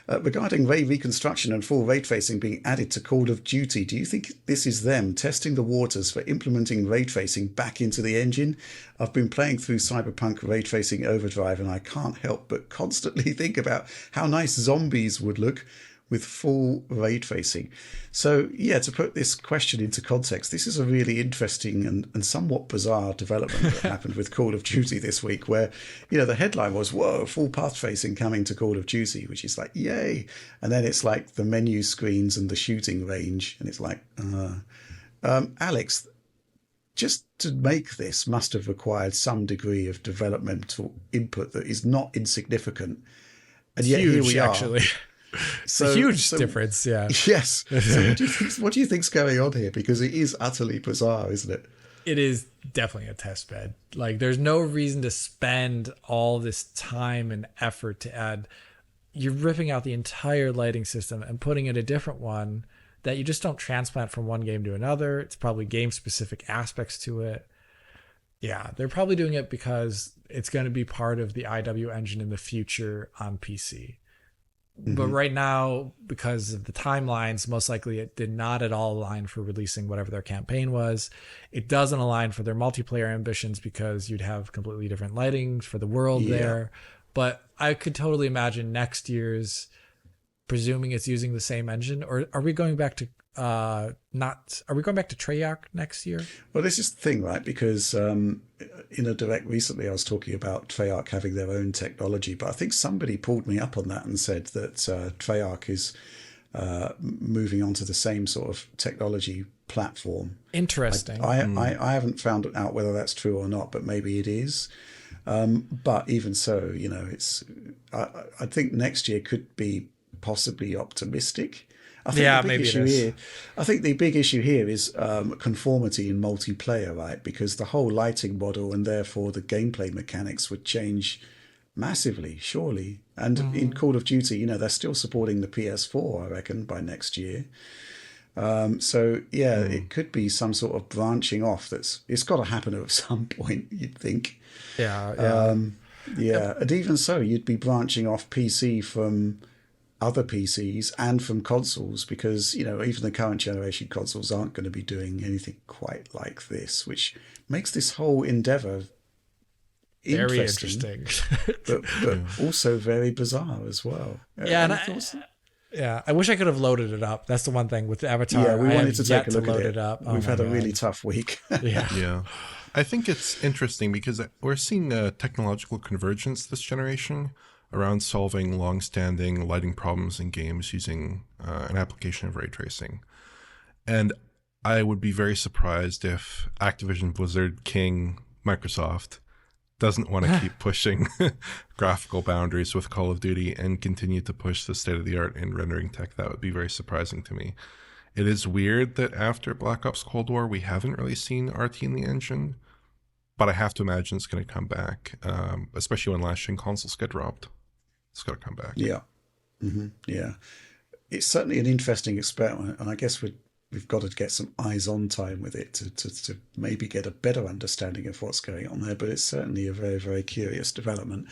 Regarding ray reconstruction and full ray tracing being added to Call of Duty, do you think this is them testing the waters for implementing ray tracing back into the engine? I've been playing through Cyberpunk Ray Tracing Overdrive and I can't help but constantly think about how nice zombies would look with full ray tracing. So, yeah, to put this question into context, this is a really interesting and somewhat bizarre development that happened with Call of Duty this week, where, the headline was, whoa, full path tracing coming to Call of Duty, which is like, yay. And then it's like the menu screens and the shooting range. And it's like, Alex, just to make this must have required some degree of developmental input that is not insignificant. And yet huge, here we are. Actually. So, a huge difference, yeah. Yes. So what do you think's going on here? Because it is utterly bizarre, isn't it? It is definitely a test bed. Like, there's no reason to spend all this time and effort to add. You're ripping out the entire lighting system and putting in a different one that you just don't transplant from one game to another. It's probably game-specific aspects to it. Yeah, they're probably doing it because it's going to be part of the IW engine in the future on PC. But right now, because of the timelines, most likely it did not at all align for releasing whatever their campaign was. It doesn't align for their multiplayer ambitions because you'd have completely different lightings for the world there. But I could totally imagine next year's, presuming it's using the same engine, or are we going back to are we going back to Treyarch next year? Well, this is the thing, right? Because in a direct recently, I was talking about Treyarch having their own technology, but I think somebody pulled me up on that and said that Treyarch is moving on to the same sort of technology platform. Interesting. I haven't found out whether that's true or not, but maybe it is. But even so, it's I think next year could be possibly optimistic. I think I think the big issue here is conformity in multiplayer, right? Because the whole lighting model and therefore the gameplay mechanics would change massively, surely. And in Call of Duty, they're still supporting the PS4, I reckon, by next year. It could be some sort of branching off. It's got to happen at some point, you'd think. Yeah. And even so, you'd be branching off PC from other PCs and from consoles, because even the current generation consoles aren't going to be doing anything quite like this, which makes this whole endeavor very interesting. but also very bizarre as well. I wish I could have loaded it up. That's the one thing with the Avatar. Yeah, we wanted to take a look at it up. We've had a really tough week. Yeah. I think it's interesting because we're seeing a technological convergence this generation around solving long-standing lighting problems in games using an application of ray tracing. And I would be very surprised if Activision Blizzard King Microsoft doesn't want to keep pushing graphical boundaries with Call of Duty and continue to push the state-of-the-art in rendering tech. That would be very surprising to me. It is weird that after Black Ops Cold War, we haven't really seen RT in the engine, but I have to imagine it's going to come back, especially when last-gen consoles get dropped. It's got to come back. Yeah. Mm-hmm. Yeah. It's certainly an interesting experiment, and I guess we've got to get some eyes-on time with it to maybe get a better understanding of what's going on there, but it's certainly a very, very curious development.